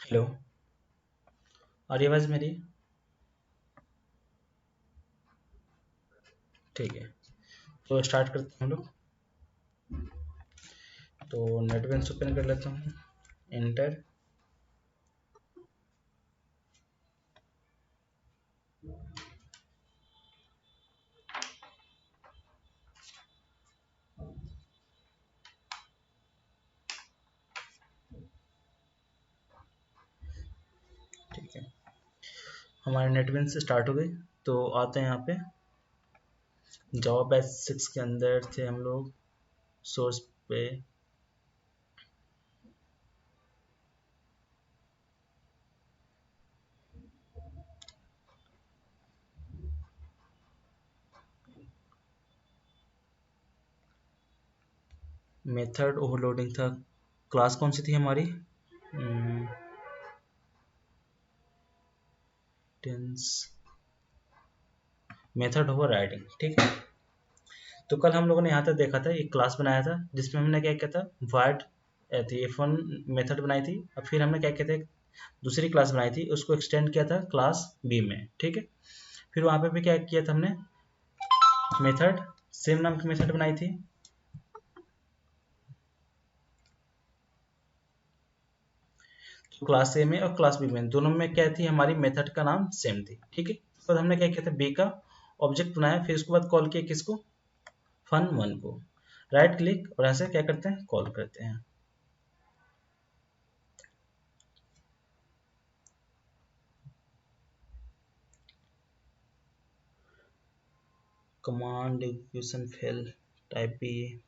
Hello. आ रही आवाज़ मेरी? ठीक है, तो स्टार्ट करते हैं हम लोग। तो नेटबीन्स ओपन कर लेता हूँ। इंटर। ठीक है, हमारे नेटबीन्स स्टार्ट हो गई। तो आते हैं यहाँ पे। जावा बैच 6 के अंदर थे हम लोग। सोर्स पे मेथड ओवरलोडिंग था। क्लास कौन सी थी हमारी? टेंस मेथड ओवर राइडिंग। ठीक है, तो कल हम लोगों ने यहाँ तक देखा था, एक क्लास बनाया था जिसमें हमने क्या किया था, वाइड थी F1 मेथड बनाई थी। और फिर हमने क्या किया था, दूसरी क्लास बनाई थी, उसको एक्सटेंड किया था क्लास बी में। ठीक है, फिर वहाँ पे भी क्या किया था हमने, मेथड सेम नाम की मेथड बनाई थी। तो क्लास ए में और क्लास बी में दोनों में क्या थी, हमारी मेथड का नाम सेम थी। ठीक है, उसके बाद हमने क्या किया था, बी का ऑब्जेक्ट बनाया, फिर उसके बाद कॉल किया किसको, फन वन को। राइट क्लिक और ऐसे क्या करते हैं, कॉल करते हैं। Command execution fail, type B.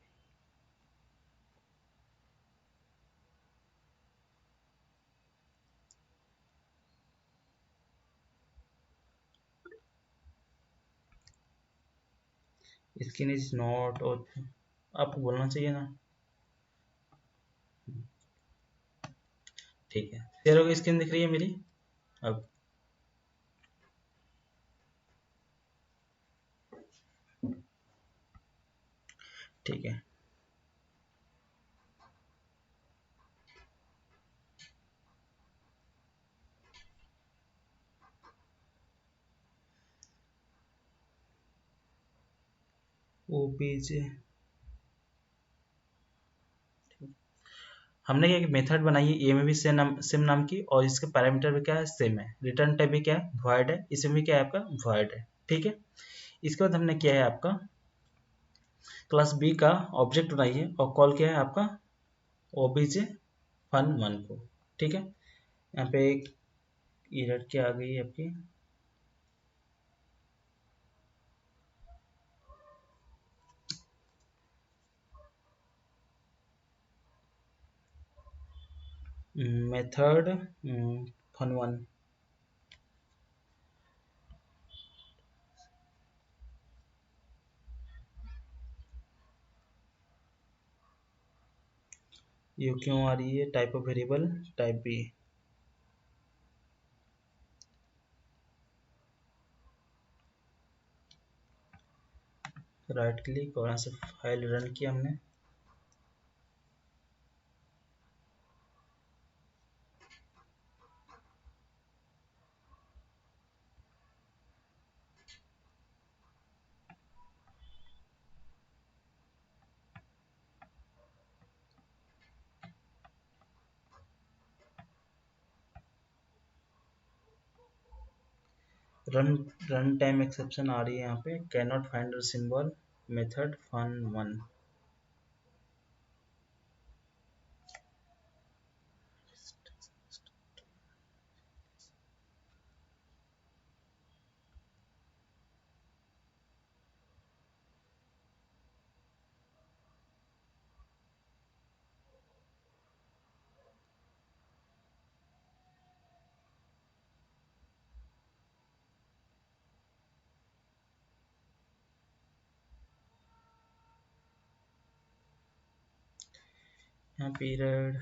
स्किन इज नॉट, और आपको बोलना चाहिए ना। ठीक है, शेयर हो गई, स्किन दिख रही है मेरी अब। ठीक है, ओपीजे। हमने क्या मेथड बनाई है, ए में भी सेम नाम की, और इसके पैरामीटर भी क्या है, सेम है। रिटर्न टाइप भी क्या है, वॉइड है। इसमें भी क्या है आपका, वॉइड है। ठीक है, इसके बाद हमने किया है आपका क्लास बी का ऑब्जेक्ट बनाई है, और कॉल किया है आपका ओबीजे फन वन को। ठीक है, यहाँ पे एक एरर क्या आ गई है आपकी, मेथड फन वन। ये क्यों आ रही है, type of variable type B. Right click और यहाँ से फाइल रन किया हमने। रन रन टाइम एक्सेप्शन आ रही है यहाँ पे, can not find symbol method fun one. यहाँ पीरियड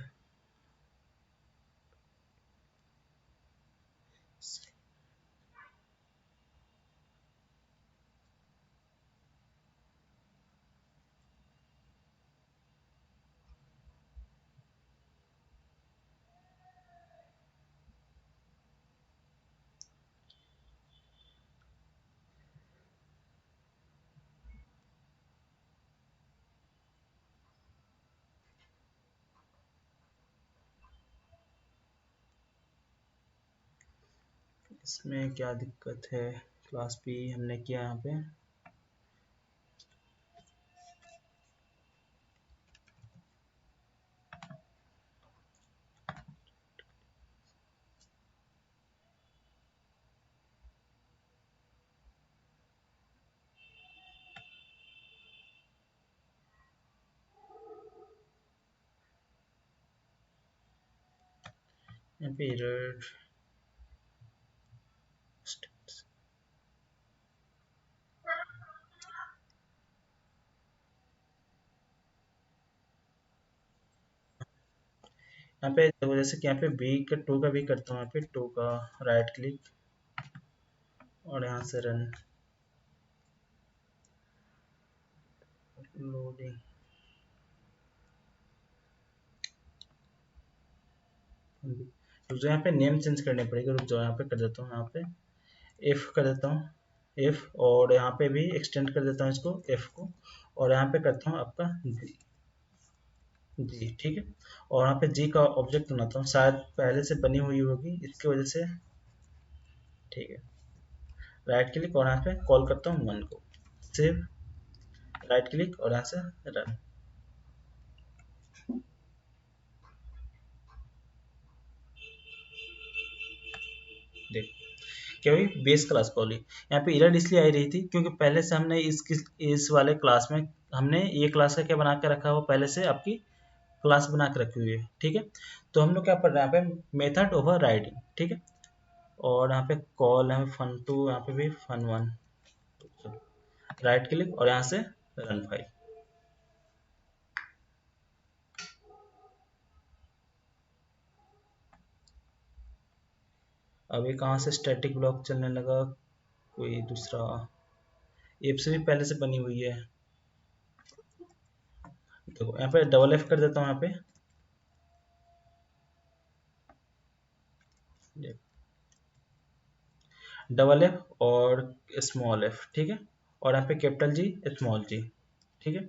इसमें क्या दिक्कत है, क्लास पी हमने किया यहाँ पे, यहाँ पे एरर, यहाँ पे देखो जैसे कि यहाँ पे बी का 2 का भी करता हूँ, यहाँ पे 2 का राइट क्लिक और यहाँ से रन लोडिंग, रुक जाओ यहाँ पे नेम चेंज करने पड़ेगा, रुक जाओ यहाँ पे कर देता हूँ, यहाँ पे एफ कर देता हूँ, एफ, और यहाँ पे भी एक्सटेंड कर देता हूँ इसको एफ को, और यहाँ पे करता हूँ आपका जी, जी ठीक है, और यहाँ पे जी का ऑब्जेक्ट बनाता हूँ, शायद पहले से बनी हुई होगी इसकी वजह से, ठीक है, राइट क्लिक और यहाँ पे कॉल करता हूँ वन को, सेव, राइट क्लिक और यहाँ से रन, देख क्या हुई, बेस क्लास कॉल हुई। यहाँ पे एरर इसलिए आ रही थी क्योंकि पहले से हमने इस वाले क्लास में हमने ये क्लास का क्या बना के रखा हुआ, पहले से आपकी क्लास बना के रखी हुई है, ठीक है। तो हम लोग क्या पढ़ रहे हैं यहाँ पे, मेथड ओवर राइडिंग, ठीक है, और यहाँ पे कॉल है फन टू, यहाँ पे भी फन वन, राइट क्लिक और यहाँ से रन फाइल। अब ये कहाँ से स्टैटिक ब्लॉक चलने लगा, कोई दूसरा एप से भी पहले से बनी हुई है, देखो यहाँ पे डबल एफ कर देता हूँ, यहाँ पे डबल एफ और स्मॉल एफ, ठीक है, और यहाँ पे कैपिटल जी स्मॉल जी, ठीक है।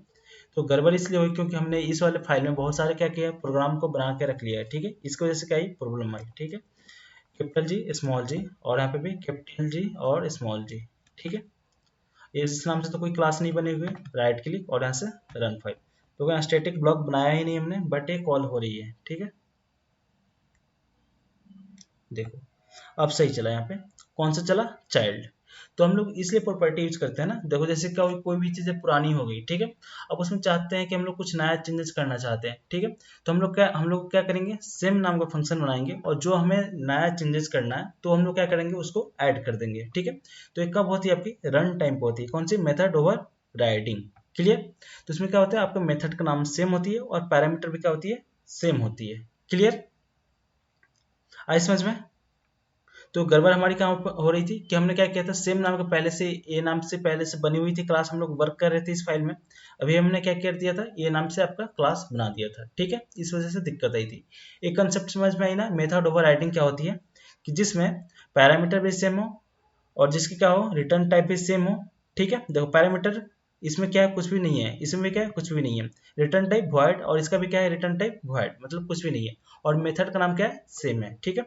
तो गड़बड़ इसलिए हुई क्योंकि हमने इस वाले फाइल में बहुत सारे क्या किया, प्रोग्राम को बना के रख लिया है, ठीक है, इसकी वजह से क्या आई प्रॉब्लम आई, ठीक है, कैपिटल जी स्मॉल जी और यहाँ पे भी कैपिटल जी और स्मॉल जी, ठीक है। इस नाम से तो कोई क्लास नहीं बनी हुई, राइट क्लिक और यहाँ से रन फाइल, तो यहाँ स्टैटिक ब्लॉक बनाया ही नहीं हमने, बट ये कॉल हो रही है, ठीक है, देखो अब सही चला, यहाँ पे कौन सा चला, चाइल्ड। तो हम लोग इसलिए प्रॉपर्टी यूज करते हैं ना, देखो जैसे क्या कोई भी चीज़ पुरानी हो गई, ठीक है, अब उसमें चाहते हैं कि हम लोग कुछ नया चेंजेस करना चाहते हैं, ठीक है, तो हम लोग क्या करेंगे, सेम नाम का फंक्शन बनाएंगे और जो हमें नया चेंजेस करना है तो हम लोग क्या करेंगे, उसको ऐड कर देंगे, ठीक है। तो एक कब होती है आपकी, रन टाइम पे होती है, कौन सी, मेथड ओवर राइडिंग, क्लियर। तो इसमें क्या होता है, आपका मेथड का नाम सेम होती है और पैरामीटर भी क्या होती है, सेम होती है, क्लियर, आई समझ में। तो गड़बड़ हमारी कहाँ हो रही थी कि हमने क्या किया था, सेम नाम के पहले से ए नाम से पहले से बनी हुई थी क्लास, हम लोग वर्क कर रहे थे इस फाइल में, अभी हमने क्या कर दिया था, ए नाम से आपका क्लास बना दिया था, ठीक है, इस वजह से दिक्कत आई थी। एक कंसेप्ट समझ में आई ना, मेथड ओवर राइडिंग क्या होती है, कि जिसमें पैरामीटर भी सेम हो और जिसकी क्या हो, रिटर्न टाइप भी सेम हो, ठीक है। देखो पैरामीटर इसमें क्या है, कुछ भी नहीं है, इसमें भी क्या है, कुछ भी नहीं है, रिटर्न टाइप वॉइड और इसका भी क्या है, रिटर्न टाइप वॉइड, मतलब कुछ भी नहीं है, और मेथड का नाम क्या है, सेम है, ठीक है।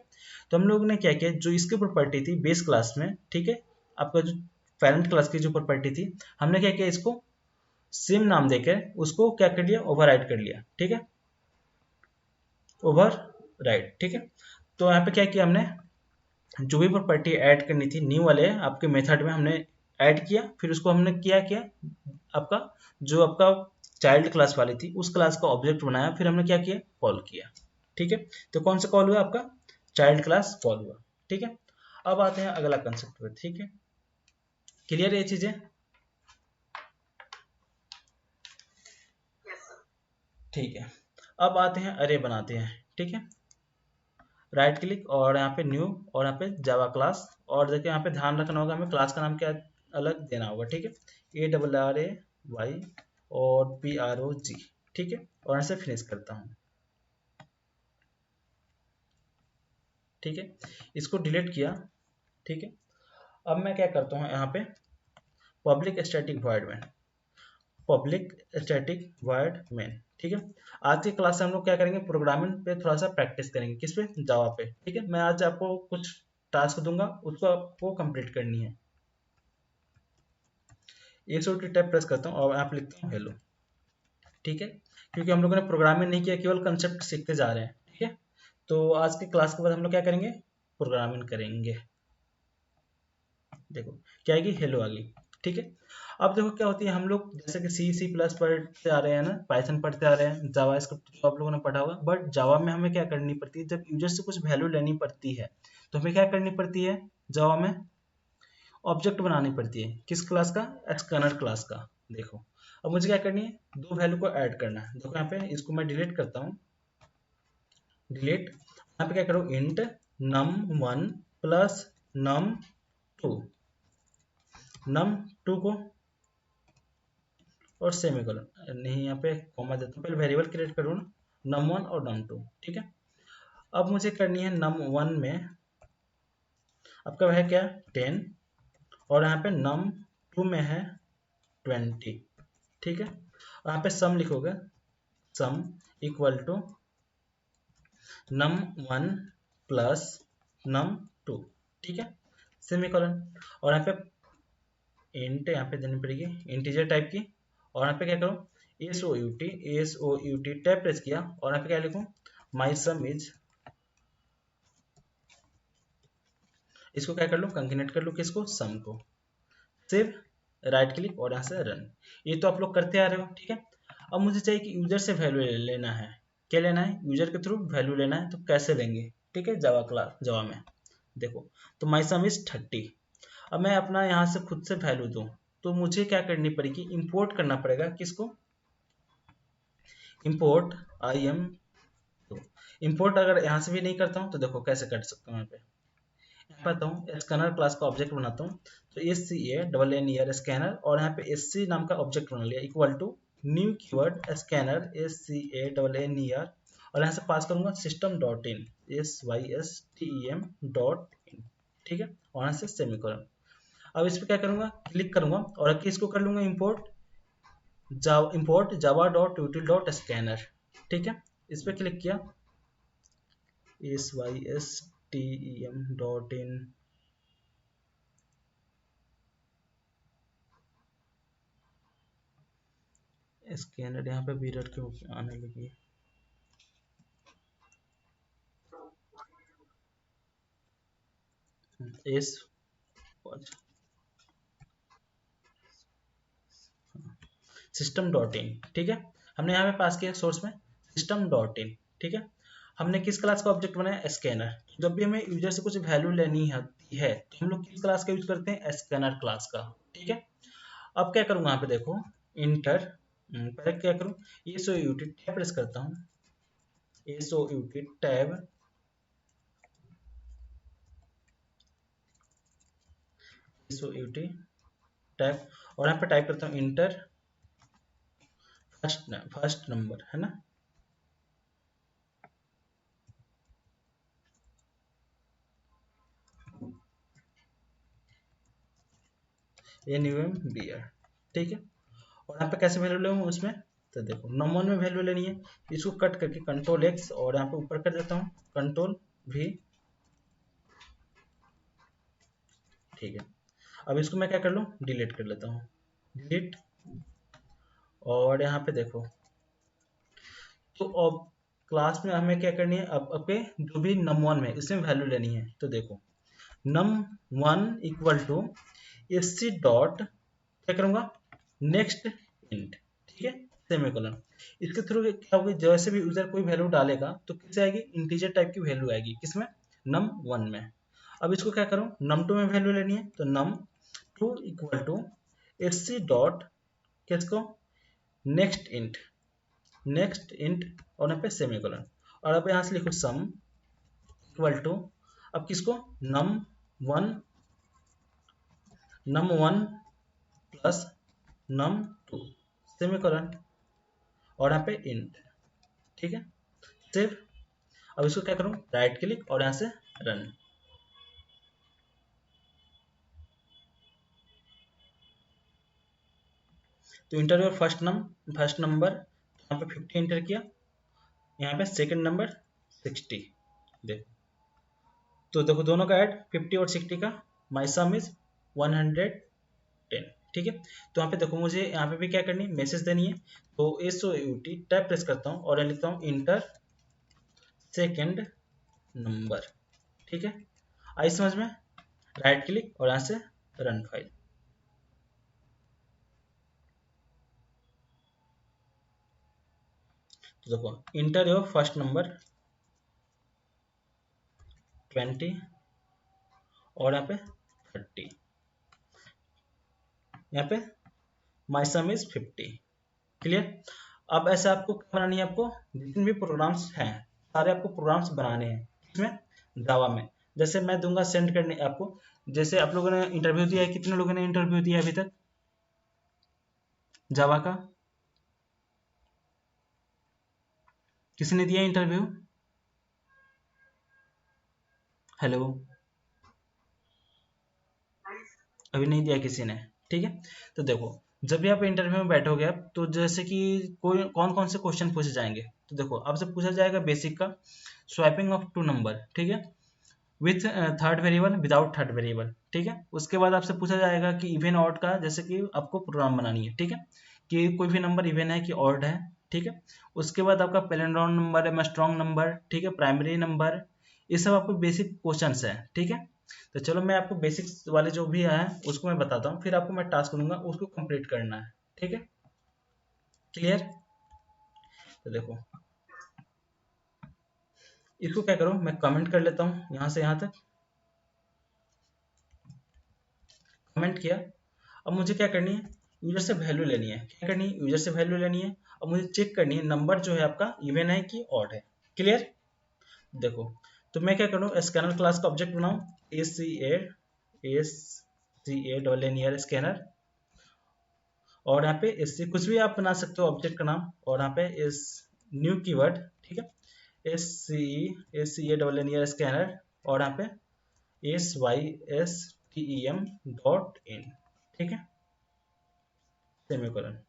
तो हम लोग ने क्या किया, जो इसकी प्रॉपर्टी थी बेस क्लास में, ठीक है, आपका जो पेरेंट क्लास की जो प्रॉपर्टी थी, हमने क्या किया, इसको सेम नाम देकर उसको क्या कर लिया, ओवरराइड कर लिया, ठीक है, ओवरराइड, ठीक है। तो यहाँ पे क्या किया हमने, जो भी प्रॉपर्टी ऐड करनी थी न्यू वाले आपके मेथड में हमने ऐड किया, फिर उसको हमने किया क्या, आपका जो आपका चाइल्ड क्लास वाली थी उस क्लास का ऑब्जेक्ट बनाया, फिर हमने क्या किया, कॉल किया, ठीक है। तो कौन सा कॉल हुआ, आपका चाइल्ड क्लास कॉल हुआ, ठीक है। अब आते हैं अगला कंसेप्ट पे, ठीक है, क्लियर है ये चीजें, ठीक है। अब आते हैं अरे बनाते हैं, ठीक है, राइट क्लिक और यहाँ पे न्यू और यहाँ पे जावा क्लास, और देखिए यहाँ पे ध्यान रखना होगा, हमें क्लास का नाम क्या अलग देना होगा, ठीक है, ARRAY और PROG, ठीक है, और यहाँ से फिनिश करता हूँ, ठीक है, इसको डिलीट किया, ठीक है। अब मैं क्या करता हूँ, यहाँ पे public static void main, public static void main, ठीक है। आज की क्लास से हम लोग क्या करेंगे, प्रोग्रामिंग पे थोड़ा सा प्रैक्टिस करेंगे, किस पे, जावा पे, ठीक है। मैं आज आपको कुछ टास्क दूंगा उसको आपको कंप्लीट करनी है। EXOT टैब प्रेस करता हूँ और यहाँ पे लिखता हूँ हेलो, ठीक है, क्योंकि हम लोगों ने प्रोग्रामिंग नहीं किया, केवल कंसेप्ट सीखते जा रहे हैं, ठीक है। तो आज के क्लास के बाद हम लोग क्या करेंगे, प्रोग्रामिंग करेंगे। देखो क्या आएगी, हेलो आ गई, ठीक है। अब देखो क्या होती है, हम लोग जैसे कि C++ पढ़ते आ रहे हैं ना, पाइथन पढ़ते आ रहे हैं, जावा स्क्रिप्ट जो आप लोगों ने पढ़ा होगा, बट जावा में हमें क्या करनी पड़ती है, जब यूजर से कुछ वैल्यू लेनी पड़ती है तो हमें क्या करनी पड़ती है, जावा में ऑब्जेक्ट बनानी पड़ती है। किस क्लास का, एक्सटर्नल क्लास का। देखो अब मुझे क्या करनी है, दो वैल्यू को ऐड करना है। देखो यहाँ पे इसको मैं डिलीट करता हूँ, डिलीट। यहाँ पे क्या करूँ, int num1 plus num2, num2 को और सेमीकोलन नहीं, यहाँ पे कॉमा देता हूँ, पहले वेरिएबल क्रिएट करूँ ना, num1 और num2, ठीक है। अब मुझे करनी है num1 में आपका है क्या 10 और यहाँ पे num2 में है 20, ठीक है। और यहाँ पे सम लिखोगे, sum equal to num1 plus num2, ठीक है, सेमीकोलन। और यहाँ पे इंट यहाँ पे देनी पड़ेगी इंटीजर टाइप की। और यहाँ पे क्या करूँ, एसओयूटी टैब प्रेस किया और यहाँ पे क्या लिखूँ, माई सम इज, इसको क्या कर लूँ, कंकेनेट कर लूँ, किसको, सम को। सेव, राइट क्लिक और यहाँ से रन। ये तो आप लोग करते आ रहे हो, ठीक है। अब मुझे चाहिए कि यूजर से वैल्यू लेना है। क्या लेना है, यूजर के थ्रू वैल्यू लेना है, तो कैसे लेंगे, ठीक है, जावा क्लास, जावा में देखो, तो माई सम इज 30। अब मैं अपना यहाँ से खुद से वैल्यू दूँ तो मुझे क्या करनी पड़ेगी, इंपोर्ट करना पड़ेगा, किसको, इंपोर्ट आई एम। इंपोर्ट अगर यहाँ से भी नहीं करता हूँ तो देखो कैसे कर सकता हूँ, यहाँ पे आता हूँ, स्कैनर क्लास का ऑब्जेक्ट बनाता हूँ, तो SCANNER स्कैनर, और यहाँ पे SC नाम का ऑब्जेक्ट बना लिया, equal to new keyword scanner SCANNER, और यहाँ से पास करूंगा system dot in, SYSTEM dot in, ठीक है, और यहाँ से सेमीकोलन। अब इस पर क्या करूंगा, क्लिक करूंगा और आगे इसको कर लूंगा import Java dot यूटिल dot scanner, ठीक है। इस पर क्लिक किया, SYSTEM डॉट इन, स्कैनर यहाँ पे मिरर क्यों आने लगी, एस सिस्टम डॉट इन, ठीक है। हमने यहाँ पे पास किया सोर्स में सिस्टम डॉट इन, ठीक है। हमने किस क्लास का ऑब्जेक्ट बनाया, स्कैनर। जब भी हमें यूजर से कुछ वैल्यू लेनी होती है तो हम लोग किस क्लास का यूज करते हैं, स्कैनर क्लास का, ठीक है। अब क्या करूंगा, यहाँ पे देखो इंटर, पहले क्या करूँ, एसओयूटी टैब प्रेस करता हूँ, एसओयूटी टैब, एसओयूटी टैब, और यहाँ पे टाइप करता हूँ इंटर फर्स्ट नंबर, है ना, NUMBR, ठीक है। और यहाँ पे कैसे वैल्यू ले उसमें, तो देखो नंबर में वैल्यू लेनी है, इसको कट करके कंट्रोल X और यहाँ पे ऊपर कर देता हूँ कंट्रोल V, ठीक है। अब इसको मैं क्या कर लूँ, डिलीट कर लेता हूँ, डिलीट। और यहाँ पे देखो, तो अब क्लास में हमें क्या करनी है, अब अपने जो भी num1 में इसमें वैल्यू लेनी है, तो देखो num1 equal to SC dot, क्या करूंगा, नेक्स्ट इंट, ठीक है, सेमीकोलन। इसके थ्रू क्या होगी, जैसे भी यूजर कोई वैल्यू डालेगा तो किससे आएगी, इंटीजर टाइप की वैल्यू आएगी, किसमें, num1 में। अब इसको क्या करूं, num2 में वैल्यू लेनी है, तो num2 equal to SC dot, किसको, नेक्स्ट इंट, नेक्स्ट इंट, और यहाँ पे सेमीकोलन। और अब यहाँ से लिखो सम इक्वल टू, अब किसको, num1, num1 plus num2, semicolon, और यहाँ पे इंट, ठीक है, सेव। अब इसको क्या करूं, राइट क्लिक और यहाँ से रन। तो इंटर योर फर्स्ट नंबर, यहाँ पे 50 इंटर किया, यहाँ पे सेकंड नंबर 60, देखो तो देखो दोनों का ऐड 50 और 60 का, माई सम इज 110। ठीक है, तो यहाँ पे देखो मुझे यहाँ पे भी क्या करनी है, मैसेज देनी है। तो SOUT टैब प्रेस करता हूँ और लिखता हूँ इंटर सेकेंड नंबर। ठीक है, आई समझ में, राइट क्लिक और यहाँ से रन फाइल। तो देखो इंटर योर फर्स्ट नंबर 20 और यहाँ पे 30, यहाँ पे माई सम इज 50। क्लियर। अब ऐसे आपको क्या बनानी है, आपको जितने भी प्रोग्राम्स हैं सारे आपको प्रोग्राम्स बनाने हैं इसमें जावा में। जैसे मैं दूंगा सेंड करने आपको, जैसे आप लोगों ने इंटरव्यू दिया है, कितने लोगों ने इंटरव्यू दिया अभी तक जावा का? किसी ने दिया इंटरव्यू? हेलो, अभी नहीं दिया किसी ने। ठीक है, तो देखो जब भी आप इंटरव्यू में बैठोगे आप, तो जैसे कि कोई कौन कौन से क्वेश्चन पूछे जाएंगे, तो देखो आपसे पूछा जाएगा बेसिक का स्वैपिंग ऑफ टू नंबर। ठीक है, with third variable, without third variable. ठीक है, उसके बाद आपसे पूछा जाएगा कि इवन ऑड का, जैसे कि आपको प्रोग्राम बनानी है। ठीक है, कि कोई भी नंबर इवन है कि ऑड है। ठीक है, उसके बाद आपका पैलिंड्रोम नंबर है, स्ट्रॉन्ग नंबर, ठीक है, प्राइमरी नंबर, ये सब आपको बेसिक क्वेश्चंस है। ठीक है, तो चलो मैं आपको बेसिक्स वाले जो भी है उसको मैं बताता हूँ, फिर आपको मैं टास्क दूंगा, उसको कंप्लीट करना है। ठीक है, क्लियर। तो देखो इसको क्या करो, मैं कमेंट कर लेता हूँ यहाँ से यहाँ तक, कमेंट किया। अब मुझे क्या करनी है, यूजर से वैल्यू लेनी है। क्या करनी है, यूजर से वैल्यू लेनी है। अब मुझे चेक करनी है नंबर जो है आपका इवन है कि ऑड है। क्लियर। देखो तो मैं क्या करूँ, स्कैनर क्लास का ऑब्जेक्ट बनाऊँ, S double N E R scanner, और यहाँ पे इससे कुछ भी आप बना सकते हो ऑब्जेक्ट का नाम, और यहाँ पे इस न्यू कीवर्ड। ठीक है, S C A double N E R scanner, और यहाँ पे SYSTEM डॉट इन। ठीक है, सेमीकोलन।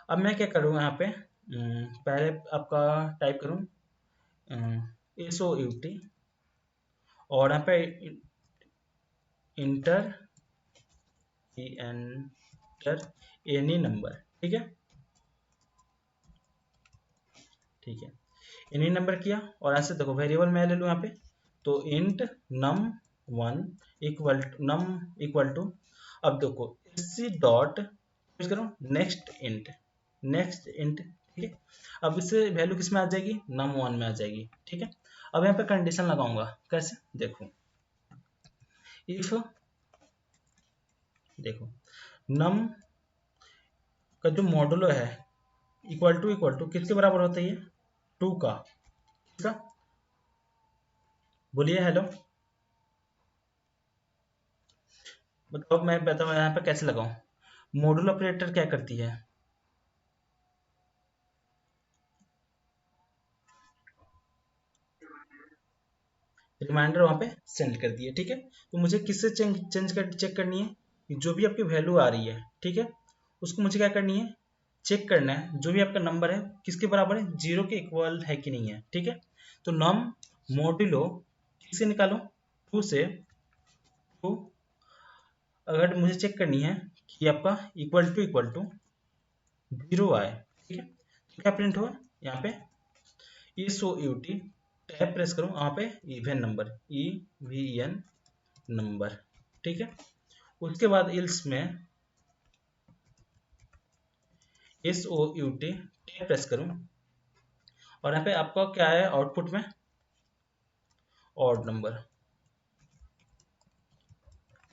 अब मैं क्या करूँ यहाँ पे, पहले आपका टाइप करूँ SOUT, और यहाँ पे इंटर एनी नंबर। ठीक है, ठीक है, एनी नंबर किया, और ऐसे देखो वेरिएबल मैं ले लूँ यहाँ पे, तो int num one equal to, अब देखो इसी डॉट करो नेक्स्ट इंट। ठीक है, अब इससे वैल्यू किस में आ जाएगी, नम वन में आ जाएगी। ठीक है, अब यहाँ पे कंडीशन लगाऊंगा, कैसे देखो, इफ देखो नम का जो मॉडुलो है इक्वल टू किसके बराबर होता है, ये 2 का, किसका, बोलिए हेलो। मतलब मैं बताऊँ यहाँ पे कैसे लगाऊं, मॉडुलो ऑपरेटर क्या करती है, रिमाइंडर वहां पे सेंड कर दिए। ठीक है, तो मुझे किससे चेंज कर चेक करनी है, कि जो भी आपकी वैल्यू आ रही है, ठीक है, उसको मुझे क्या करनी है, चेक करना है जो भी आपका नंबर है किसके बराबर है, जीरो के इक्वल है कि नहीं है। ठीक है, तो नम मोडुलो किससे निकालो, टू से, टू, अगर मुझे चेक करनी है कि आपका इक्वल टू जीरो आए। ठीक है, तो क्या प्रिंट हुआ यहाँ पे, SOUT टैब प्रेस करूँ, यहाँ पे इवन नंबर, EVN नंबर। ठीक है, उसके बाद इल्स में SOUT टैब प्रेस करूँ, और यहाँ पे आपका क्या है आउटपुट में, ऑड नंबर।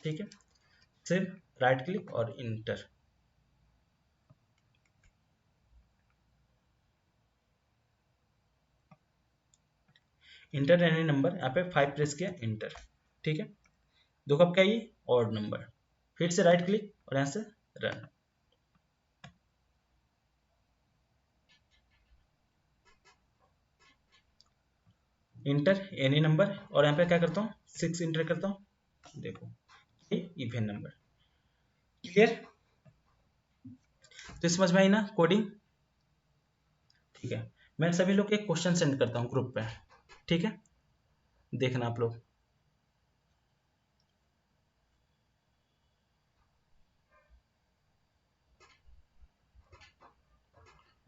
ठीक है, सिर्फ राइट क्लिक और इंटर। इंटर एनी नंबर, यहाँ पे 5 प्रेस किया, इंटर। ठीक है, देखो अब क्या ये ऑड नंबर, फिर से राइट क्लिक और यहाँ से रन। इंटर एनी नंबर, और यहाँ पे क्या करता हूँ 6 इंटर करता हूँ, देखो ये इवन नंबर। क्लियर, तो समझ में आई ना कोडिंग। ठीक है, मैं सभी लोग के क्वेश्चन सेंड करता हूँ ग्रुप पे। ठीक है, देखना आप लोग।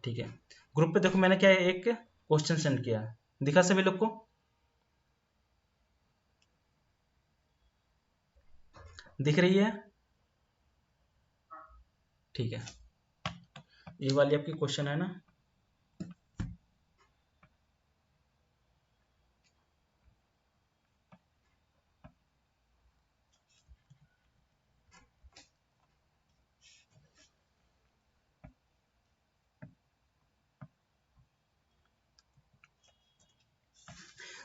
ठीक है, ग्रुप पे देखो मैंने क्या है, एक क्वेश्चन सेंड किया, दिखा सभी लोग को? दिख रही है? ठीक है, ये वाली आपकी क्वेश्चन है ना।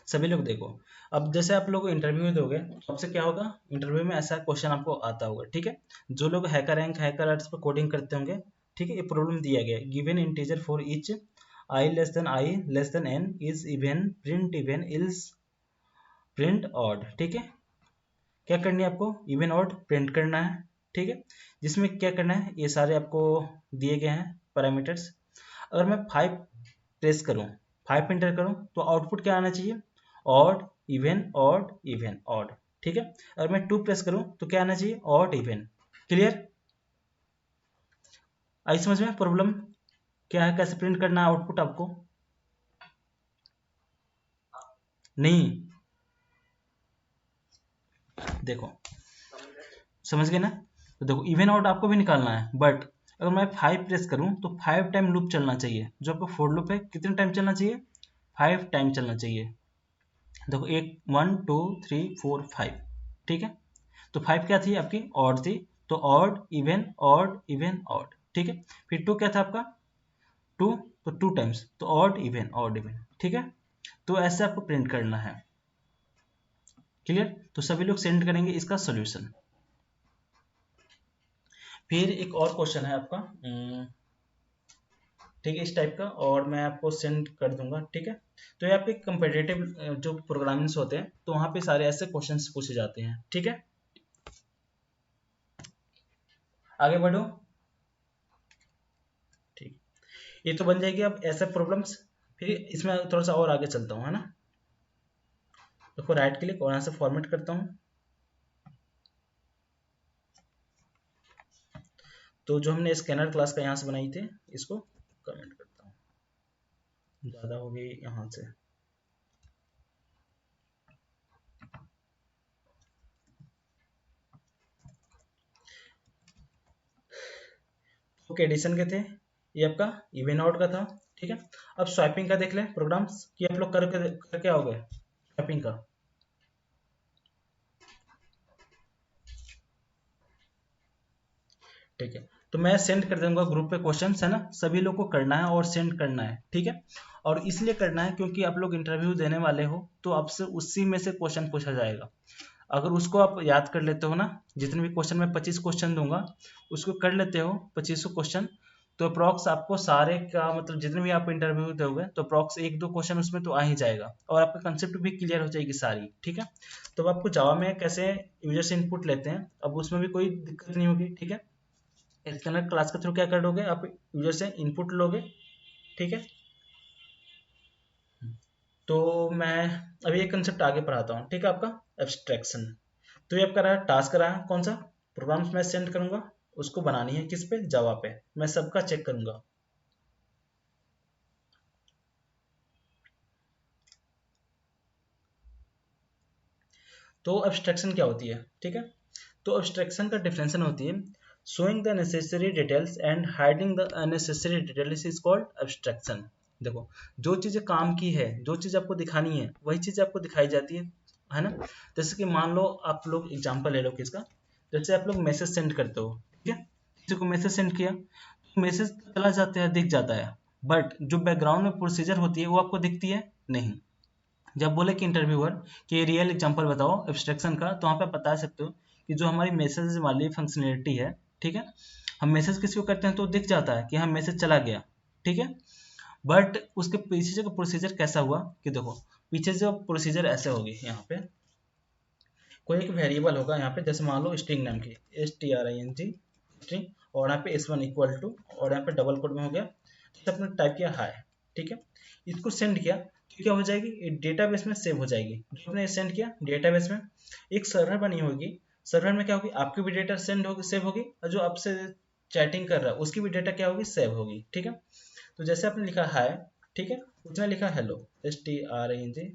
सभी लोग देखो, अब जैसे आप लोग इंटरव्यू दोगे तो आपसे क्या होगा, इंटरव्यू में ऐसा क्वेश्चन आपको आता होगा, ठीक है। जो लोग हैकर रैंक हैकर आर्ट्स पर कोडिंग करते होंगे, ठीक है, ये प्रॉब्लम दिया गया है, given integer for each I less than n is even print odd, ठीक है। क्या करनी है आपको, इवन ऑड प्रिंट करना है, ठीक है। जिसमें क्या करना है, ये सारे आपको दिए गए हैं पैरामीटर्स। अगर मैं 5 प्रेस करूं, 5 इंटर करूं, तो आउटपुट क्या आना चाहिए, ऑड इवन ऑड, ठीक है। अगर मैं 2 प्रेस करूं तो क्या आना चाहिए, ऑड इवन। क्लियर? आई समझ में प्रॉब्लम क्या है, कैसे प्रिंट करना है आउटपुट आपको? नहीं, देखो समझ गए ना। तो देखो इवन आउट आपको भी निकालना है, बट अगर मैं 5 प्रेस करूं तो 5 टाइम लूप चलना चाहिए। जो आपको फोर लूप है कितने टाइम चलना चाहिए, 5 टाइम चलना चाहिए। देखो एक 1 2 3 4 5, ठीक है। तो 5 क्या थी आपकी, ऑड थी, तो ऑड इवन ऑड, ठीक है। फिर 2 क्या था आपका, 2, तो 2 टाइम्स, तो ऑड इवन, ठीक है। तो ऐसे आपको प्रिंट करना है। क्लियर? तो सभी लोग सेंड करेंगे इसका सोल्यूशन। फिर एक और क्वेश्चन है आपका, ठीक है, इस टाइप का, और मैं आपको सेंड कर दूंगा, ठीक है। तो ये आपके कंपेटिटिव जो प्रोग्रामिंग्स होते हैं, तो वहाँ पे सारे ऐसे क्वेश्चंस पूछे जाते हैं, ठीक है। आगे बढ़ो। ठीक, ये तो बन जाएगी अब ऐसे प्रॉब्लम्स। फिर इसमें थोड़ा सा और आगे चलता हूँ, है ना। देखो राइट क्लिक और यहाँ से फॉर्मेट करता हूँ। तो जो हमने स्कैनर क्लास का यहाँ से बनाई थी, इसको कमेंट करता हूँ, ज़्यादा हो गई यहाँ से। ओके, एडिशन के थे, ये आपका इवन आउट का था, ठीक है। अब स्वाइपिंग का देख लें प्रोग्राम्स कि आप लोग कर क्या हो गए स्वाइपिंग का। ठीक है, तो मैं सेंड कर दूंगा ग्रुप पे क्वेश्चन, है ना, सभी लोग को करना है और सेंड करना है, ठीक है। और इसलिए करना है क्योंकि आप लोग इंटरव्यू देने वाले हो, तो आपसे उसी में से क्वेश्चन पूछा जाएगा। अगर उसको आप याद कर लेते हो ना, जितने भी क्वेश्चन मैं 25 क्वेश्चन दूंगा, उसको कर लेते हो 25 क्वेश्चन, तो अप्रॉक्स आपको सारे का मतलब जितने भी आप इंटरव्यू दोगे तो अप्रॉक्स 1-2 क्वेश्चन उसमें तो आ ही जाएगा, और आपका कंसेप्ट भी क्लियर हो जाएगी सारी, ठीक है। तो अब आपको जावा में कैसे यूजर से इनपुट लेते हैं, अब उसमें भी कोई दिक्कत नहीं होगी, ठीक है। स्कैनर क्लास के थ्रू क्या करोगे, आप यूजर से इनपुट लोगे, ठीक है। तो मैं अभी एक कंसेप्ट आगे पढ़ाता हूँ, ठीक है, आपका एब्स्ट्रैक्शन। तो ये आपका रहा टास्क रहा कौन सा, प्रोग्राम्स मैं सेंड करूंगा, उसको बनानी है किस पे, जावा पे। मैं सबका चेक करूंगा। तो एब्स्ट्रैक्शन क्या होती है, ठीक है। तो एब्स्ट्रैक्शन का डिफरेंशियल होती है showing the necessary details and hiding the unnecessary details is called abstraction. देखो, जो चीज़ें काम की है, जो चीज़ आपको दिखानी है, वही चीज़ आपको दिखाई जाती है ना। जैसे कि मान लो आप लोग एग्जांपल ले लो किसका, जैसे आप लोग मैसेज सेंड करते हो, ठीक है, किसी को मैसेज सेंड किया, मैसेज चला जाता है, दिख जाता है, बट जो बैकग्राउंड में प्रोसीजर होती है वो आपको दिखती है नहीं। जब बोले कि इंटरव्यूअर कि रियल एग्जांपल बताओ एब्स्ट्रैक्शन का, तो वहाँ पे बता सकते हो कि जो हमारी मैसेज वाली फंक्शनलिटी है, ठीक है, हम मैसेज किसी को करते हैं तो दिख जाता है कि हाँ मैसेज चला गया, ठीक है। बट उसके पीछे जो प्रोसीजर कैसा हुआ कि देखो, पीछे जो प्रोसीजर ऐसे होगी, यहाँ पे कोई एक वेरिएबल होगा, यहाँ पे जैसे मान लो स्ट्रिंग नाम की STRING स्ट्रिंग, और यहाँ पे S1 इक्वल टू, और यहाँ पे डबल कोड में हो गया, तो आपने टाइप किया हाय, ठीक है। इसको सेंड किया तो क्या हो जाएगी, ये डेटाबेस में सेव हो जाएगी। जो आपने सेंड किया डेटाबेस में, एक सर्वर बनी होगी, सर्वर में क्या होगी, आपकी भी डेटा सेंड होगी, सेव होगी, और जो आपसे चैटिंग कर रहा है उसकी भी डेटा क्या होगी, सेव होगी। ठीक है। तो जैसे आपने लिखा हाय, ठीक है, उसने लिखा हेलो, STRNG,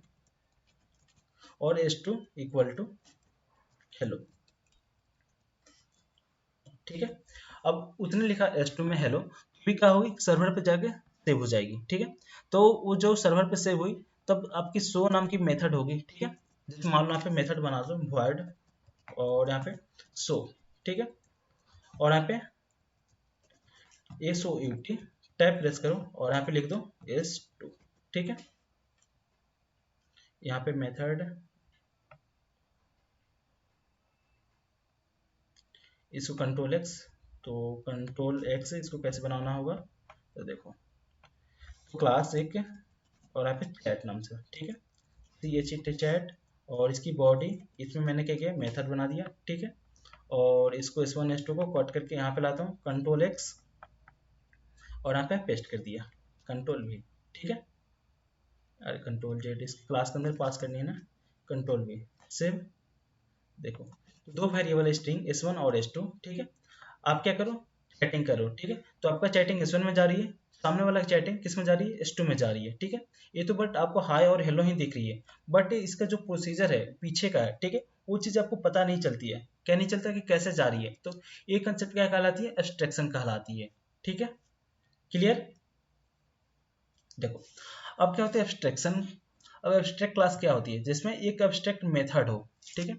और S2 इक्वल टू हेलो। ठीक है। अब उसने लिखा S2 में हेलो, भी क्या होगी, सर्वर पे जाके सेव हो जाएगी। ठीक है। तो वो जो सर्वर पे सेव हुई, तब आपकी शो नाम की मेथड होगी। ठीक है। जैसे मान लो यहाँ पे मेथड बना दो void, और यहाँ पे शो, ठीक है, और यहाँ पे SOUT, टैब प्रेस करो और यहाँ पे लिख दो S2। ठीक है। यहाँ पे मेथड, इसको कंट्रोल एक्स, तो कंट्रोल एक्स से इसको कैसे बनाना होगा, तो देखो, तो क्लास एक, और यहाँ पे चैट नाम से, ठीक है, CHT चैट, और इसकी बॉडी, इसमें मैंने क्या किया, मेथड बना दिया। ठीक है। और इसको S1 S2 को कट करके यहाँ पे लाता हूँ, कंट्रोल एक्स, और यहाँ पे पेस्ट कर दिया, कंट्रोल V। ठीक है। अरे कंट्रोल जेड, इस क्लास के अंदर पास करनी है ना, कंट्रोल V, सेव। देखो, तो दो वेरिएबल स्ट्रिंग S1 और S2। ठीक है। आप क्या करो, चैटिंग करो। ठीक है। तो आपका चैटिंग S1 में जा रही है, सामने वाला चैटिंग किस में जा रही है, S2 में जा रही है। ठीक है। ये तो बट आपको हाई और हेलो ही दिख रही है, बट इसका जो प्रोसीजर है पीछे का है, ठीक है, वो चीज़ आपको पता नहीं चलती है। क्या नहीं चलता कि कैसे जा रही है, तो ये कंसेप्ट क्या कहलाती है, एब्स्ट्रैक्शन कहलाती है। ठीक है। क्लियर। देखो, अब क्या होता है एब्स्ट्रैक्शन। अब एब्स्ट्रैक्ट क्लास क्या होती है, जिसमें एक एब्स्ट्रैक्ट मेथड हो। ठीक है।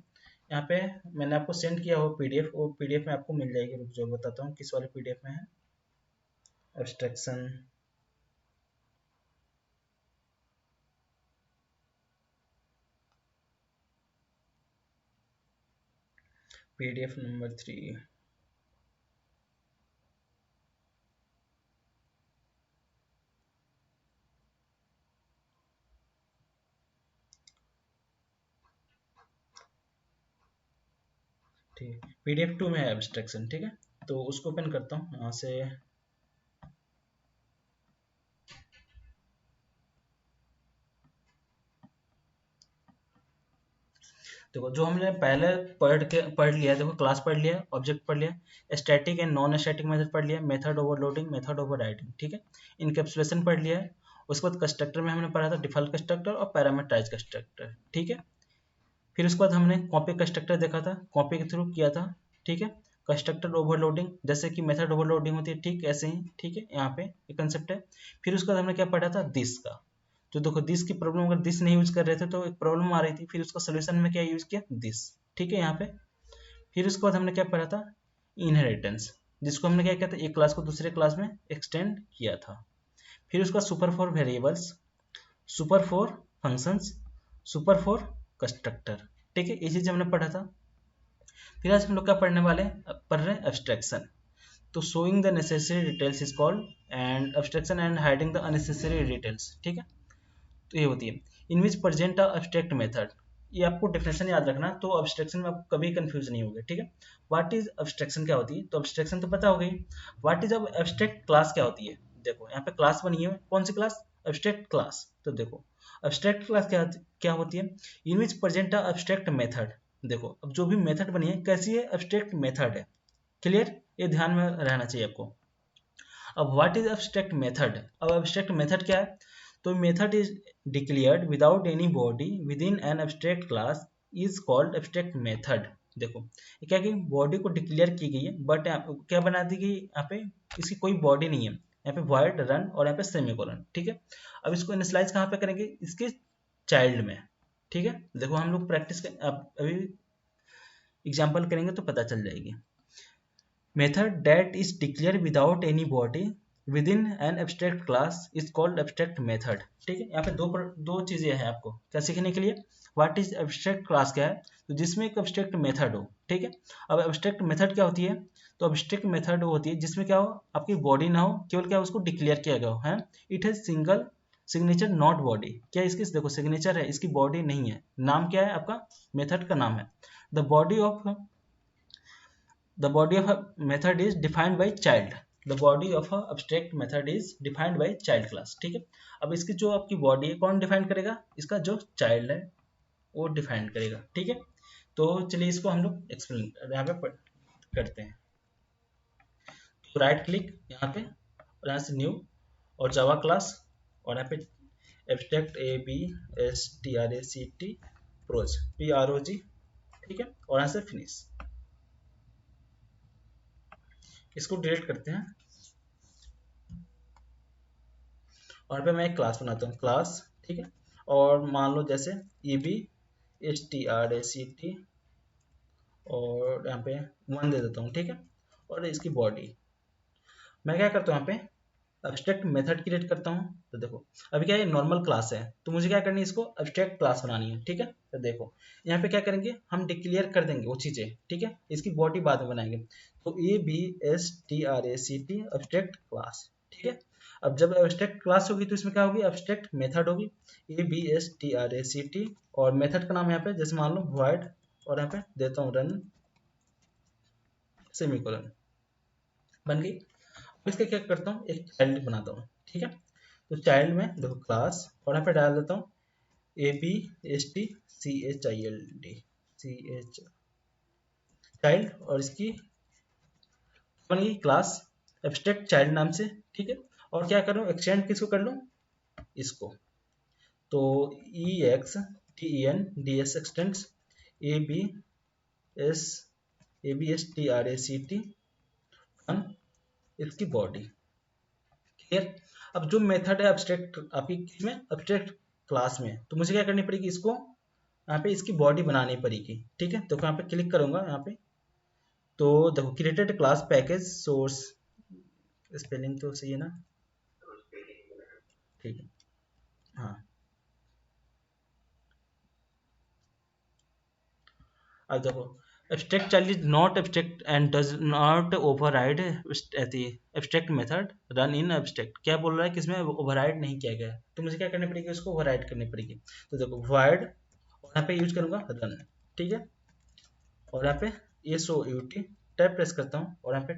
यहाँ पे मैंने आपको सेंड किया हो PDF, वो PDF में आपको मिल जाएगी, रुक जाओ बताता हूँ किस वाले PDF में है। Abstraction, PDF number 3। ठीक है, PDF 2 में है एब्स्ट्रैक्शन। ठीक है। तो उसको ओपन करता हूँ यहाँ से। देखो, जो हमने पहले पढ़ लिया, देखो क्लास पढ़ लिया, ऑब्जेक्ट पढ़ लिया, static and non static method पढ़ लिया, मेथड ओवरलोडिंग, मेथड ओवरराइडिंग। ठीक है। इनकैप्सुलेशन पढ़ लिया है। उसके बाद कंस्ट्रक्टर में हमने पढ़ा था डिफॉल्ट कंस्ट्रक्टर और पैरामीटराइज कंस्ट्रक्टर। ठीक है। फिर उसके बाद हमने कॉपी कंस्ट्रक्टर देखा था, कॉपी के थ्रू किया था। ठीक है। कंस्ट्रक्टर ओवरलोडिंग, जैसे कि मेथड ओवरलोडिंग होती है, ठीक ऐसे ही। ठीक है, यहाँ पे एक कंसेप्ट है। फिर उसके बाद हमने क्या पढ़ा था, दिस का। तो देखो, दिस की प्रॉब्लम, अगर दिस नहीं यूज कर रहे थे तो एक प्रॉब्लम आ रही थी, फिर उसका सोल्यूशन में क्या यूज किया, दिस। ठीक है, यहाँ पे। फिर उसके बाद हमने क्या पढ़ा था, इनहेरिटेंस, जिसको हमने क्या किया था, एक क्लास को दूसरे क्लास में एक्सटेंड किया था। फिर उसका super for variables, super for functions, super for constructor. ठीक है, ये चीज हमने पढ़ा था। फिर आज हम लोग क्या पढ़ने वाले हैं, पढ़ रहे हैं एब्स्ट्रैक्शन। तो showing the necessary details is called and abstraction, and hiding the unnecessary details. ठीक है। तो ये होती है in which present a abstract method. ये आपको डेफिनेशन याद रखना, तो एब्स्ट्रैक्शन में आपको कभी कंफ्यूज नहीं होगे। ठीक है। व्हाट इज एब्स्ट्रैक्शन, क्या होती है, तो एब्स्ट्रैक्शन तो पता हो गई। व्हाट इज अब एब्स्ट्रैक्ट क्लास क्या होती है, देखो यहाँ पे क्लास बनी है, कौन सी क्लास, एब्स्ट्रैक्ट क्लास। तो देखो, एब्स्ट्रैक्ट क्लास क्या होती है, in which present a abstract method. देखो, अब जो भी मेथड बनी है कैसी है, एब्स्ट्रैक्ट मेथड है। क्लियर, ये ध्यान में रहना चाहिए आपको। अब व्हाट इज एब्स्ट्रैक्ट मेथड, अब एब्स्ट्रैक्ट मेथड क्या है, तो method is declared without any body with in an abstract class is called abstract method. देखो, ये क्या कि बॉडी को डिक्लेयर की गई है, बट क्या बना दी गई यहाँ पे, इसकी कोई बॉडी नहीं है। यहाँ पे void रन और यहाँ पे सेमीकोलन। ठीक है। अब इसको इनिशियलाइज कहाँ पे करेंगे, इसके चाइल्ड में। ठीक है। देखो, हम लोग प्रैक्टिस अभी एग्जाम्पल करेंगे तो पता चल जाएगी। Method that is declared without any body within an abstract class is called abstract method। ठीक है। यहाँ पे दो चीजें हैं आपको क्या सीखने के लिए। व्हाट इज एब्स्ट्रैक्ट क्लास, क्या है, तो जिसमें एक एब्स्ट्रैक्ट मेथड हो। ठीक है। अब एब्स्ट्रैक्ट मेथड क्या होती है, तो एब्स्ट्रैक्ट मेथड वो होती है जिसमें क्या हो, आपकी बॉडी ना हो, केवल क्या उसको डिक्लेयर किया गया हो है। It has single signature not body, क्या इसकी देखो सिग्नेचर है, इसकी बॉडी नहीं है। नाम क्या है आपका, मेथड का नाम है। The body of the body of a method is defined by child। The body of a abstract method is defined by child class. ठीक है, अब इसकी जो आपकी बॉडी है कौन डिफाइन करेगा, इसका जो चाइल्ड है वो डिफाइन करेगा। ठीक है, तो चलिए इसको हम लोग एक्सप्लेन यहाँ पे करते हैं। तो राइट क्लिक यहाँ पे और यहाँ से न्यू और जावा क्लास और यहाँ पे एब्स्ट्रैक्ट ABSTRACT प्रोज PROG। ठीक है, और यहाँ से फिनिश, इसको डिलीट करते हैं और यहाँ पे मैं एक क्लास बनाता हूँ क्लास। ठीक है, और मान लो जैसे ABSTRACT और यहाँ पे 1 दे देता हूँ। ठीक है, और इसकी बॉडी मैं क्या करता हूँ यहाँ पे अब्स्ट्रैक्ट मेथड क्रिएट करता हूँ। तो देखो अभी क्या है, नॉर्मल क्लास है तो मुझे क्या करनी है, इसको अब्स्ट्रैक्ट क्लास बनानी है। ठीक है, तो देखो यहाँ पे क्या करेंगे, हम डिक्लेयर कर देंगे वो चीज़ें। ठीक है, इसकी बॉडी बाद में बनाएंगे। तो ABSTRACT अब्स्ट्रैक्ट क्लास। ठीक है, अब जब अब्स्ट्रैक्ट क्लास होगी तो इसमें क्या होगी, अब्स्ट्रैक्ट मेथड होगी ABSTRACT और मेथड का नाम यहाँ पे जैसे मान लो void और यहाँ पे देता हूँ रन सेमीकोलन, बन गई। इसका क्या करता हूँ, एक चाइल्ड बनाता हूँ। ठीक है, तो चाइल्ड में देखो क्लास और यहाँ पे डाल देता हूँ ABSTCHILD चाइल्ड और इसकी बन गई क्लास एब्स्ट्रैक्ट चाइल्ड नाम से। ठीक है, और क्या करूँ, एक्सटेंड किसको कर लूँ, इसको। तो EXTENDS एक्सटेंड्स ABSTRACT इसकी बॉडी। क्लियर। अब जो मेथड है अब्स्ट्रैक्ट आपकी किसमें, अब्स्ट्रैक्ट क्लास में, तो मुझे क्या करनी पड़ेगी, इसको यहाँ पे इसकी बॉडी बनानी पड़ेगी। ठीक है, तो यहाँ पे क्लिक करूंगा यहाँ पे, तो देखो created class package source, spelling तो सही है ना, ठीक है। हाँ, अब देखो abstract child is not abstract and does not override abstract method run in abstract। क्या बोल रहा है कि इसमें ओवरराइड नहीं किया गया है, तो मुझे क्या करनी पड़ेगी, इसको ओवरराइड करनी पड़ेगी। तो देखो void और यहाँ पे यूज करूंगा रन। ठीक है, और यहाँ पे SOUT टाइप प्रेस करता हूँ और यहाँ पे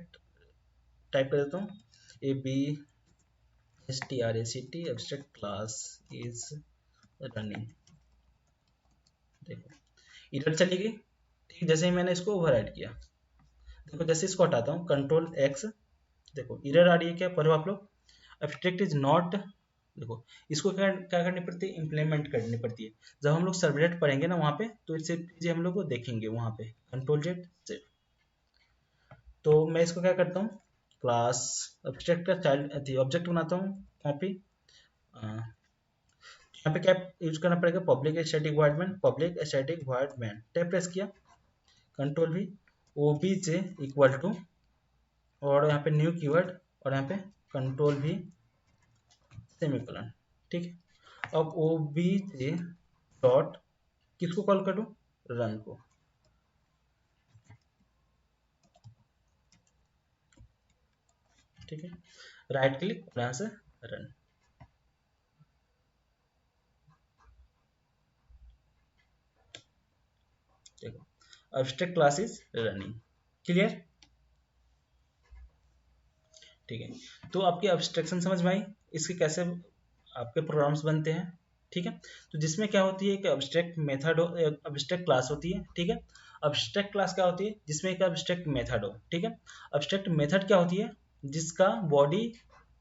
टाइप कर देता हूँ ABSTRACT abstract class is running। देखो इधर चली गई। ठीक, जैसे ही मैंने इसको ओवरराइड किया, देखो जैसे इसको हटाता हूँ कंट्रोल X, देखो एरर आ रही है, क्या पढ़ो आप लोग, एब्स्ट्रैक्ट इज नॉट। देखो इसको क्या करनी पड़ती है, इम्प्लीमेंट करनी पड़ती है। जब हम लोग सर्वलेट पढ़ेंगे ना वहाँ पे, तो इससे चीजें हम लोग को देखेंगे वहाँ पे कंट्रोल Z। तो मैं इसको क्या करता हूँ, क्लास एब्स्ट्रैक्ट का चाइल्ड ऑब्जेक्ट बनाता हूँ कॉपी। यहाँ पे क्या यूज करना पड़ेगा, public static void main, public static void main tap press किया, control V OBJ equal to और यहाँ पे न्यू कीवर्ड और यहाँ पे कंट्रोल V सेमीकोलन। ठीक है, अब OBJ डॉट किसको कॉल करूँ, रन को। ठीक है, राइट क्लिक और यहाँ से रन। देखो abstract class is running. Clear. ठीक है, तो आपकी अब्स्ट्रैक्शन समझ में आई, इसके कैसे आपके प्रोग्राम्स बनते हैं। ठीक है, तो जिसमें क्या होती है, एक अब्स्ट्रैक्ट मेथड हो, अब्स्ट्रैक्ट क्लास होती है। ठीक है, अब्स्ट्रैक्ट क्लास क्या होती है, जिसमें एक अब्स्ट्रैक्ट मेथड हो। ठीक है, अब्स्ट्रैक्ट मेथड क्या होती है, जिसका बॉडी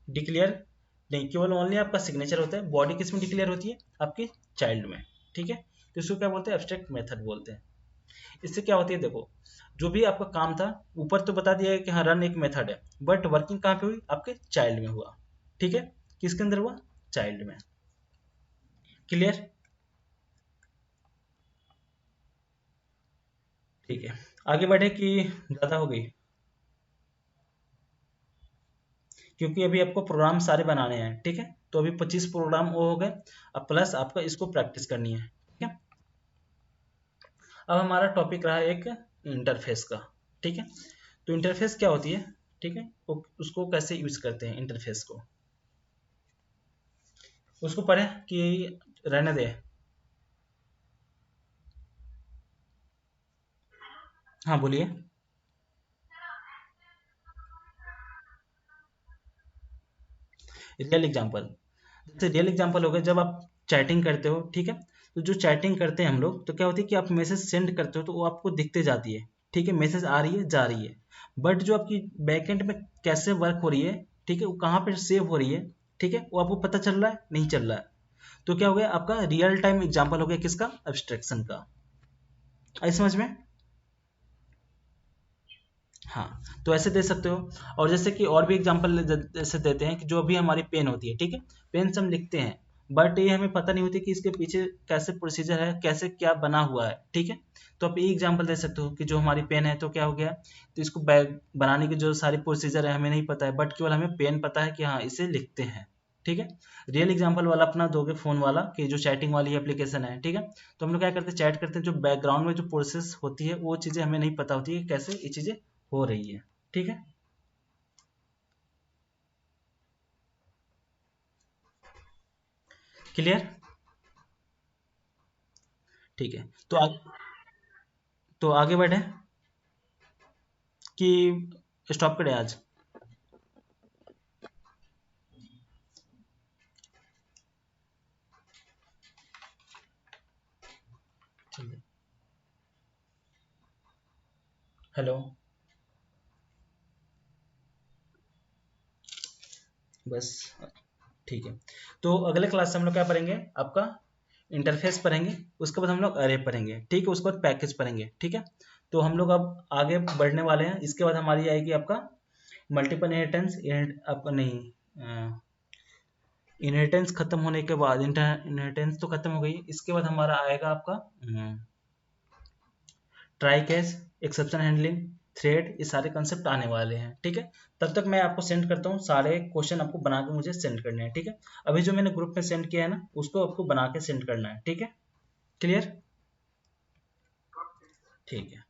डिक्लेयर नहीं, केवल ओनली आपका सिग्नेचर होता है, बॉडी किस में डिक्लेयर होती है, आपके चाइल्ड में। ठीक है, तो इसको क्या बोलते हैं, अब्स्ट्रैक्ट मेथड बोलते हैं। इससे क्या होती है, देखो जो भी आपका काम था ऊपर तो बता दिया है कि हाँ रन एक मेथड है, बट वर्किंग कहाँ पे हुई, आपके चाइल्ड में हुआ। ठीक है, किसके अंदर हुआ, चाइल्ड में। क्लियर। ठीक है, आगे बढ़े कि ज़्यादा हो गई, क्योंकि अभी आपको प्रोग्राम सारे बनाने हैं। ठीक है, तो अभी 25 प्रोग्राम वो हो गए, अब प्लस आपका इसको प्रैक्टिस करनी है। ठीक है, अब हमारा टॉपिक रहा एक इंटरफेस का। ठीक है, तो इंटरफेस क्या होती है, ठीक है, तो उसको कैसे यूज करते हैं इंटरफेस को, उसको पढ़े कि रहने दे। हाँ बोलिए। रियल एग्जाम्पल, जैसे रियल एग्जाम्पल हो गया जब आप चैटिंग करते हो, ठीक है, तो जो चैटिंग करते हैं हम लोग, तो क्या होती है कि आप मैसेज सेंड करते हो तो वो आपको दिखते जाती है, ठीक है, मैसेज आ रही है जा रही है, बट जो आपकी बैकएंड में कैसे वर्क हो रही है, ठीक है, वो कहाँ पे सेव हो रही है, ठीक है, वो आपको पता चल रहा है, नहीं चल रहा है। तो क्या हो गया आपका रियल टाइम एग्जाम्पल हो गया किसका, एब्स्ट्रैक्शन का। आई समझ में? हाँ, तो ऐसे दे सकते हो। और जैसे कि और भी एग्जांपल जैसे देते हैं कि जो भी हमारी पेन होती है, ठीक है, पेन से हम लिखते हैं, बट ये हमें पता नहीं होती कि इसके पीछे कैसे प्रोसीजर है, कैसे क्या बना हुआ है, ठीक है। तो आप ये एग्जांपल दे सकते हो कि जो हमारी पेन है तो क्या हो गया, तो इसको बैग बनाने की जो सारी प्रोसीजर है हमें नहीं पता है, बट केवल हमें पेन पता है कि हाँ इसे लिखते हैं, ठीक है। रियल एग्जांपल वाला अपना दोगे फोन वाला कि जो चैटिंग वाली एप्लीकेशन है, ठीक है, तो हम लोग क्या करते हैं, चैट करते हैं, जो बैकग्राउंड में जो प्रोसेस होती है वो चीज़ें हमें नहीं पता होती है कैसे ये चीज़ें हो रही है, ठीक है। क्लियर? ठीक है, तो आगे बढ़े कि स्टॉप करें आज? चलिए, हेलो, बस, ठीक है। तो अगले क्लास से हम लोग क्या पढ़ेंगे, आपका इंटरफेस पढ़ेंगे, उसके बाद हम लोग अरे पढ़ेंगे, ठीक है, उसके बाद पैकेज पढ़ेंगे, ठीक है। तो हम लोग अब आगे बढ़ने वाले हैं, इसके बाद हमारी आएगी आपका मल्टीपल इनहेरिटेंस, आपका नहीं, इनहेरिटेंस खत्म होने के बाद, इनहेरिटेंस तो खत्म हो गई, इसके बाद हमारा आएगा आपका try catch, exception handling, thread, ये सारे कंसेप्ट आने वाले हैं, ठीक है। तब तक मैं आपको सेंड करता हूँ, सारे क्वेश्चन आपको बना के मुझे सेंड करने हैं, ठीक है। अभी जो मैंने ग्रुप में सेंड किया है ना, उसको आपको बना के सेंड करना है, ठीक है। क्लियर? ठीक है।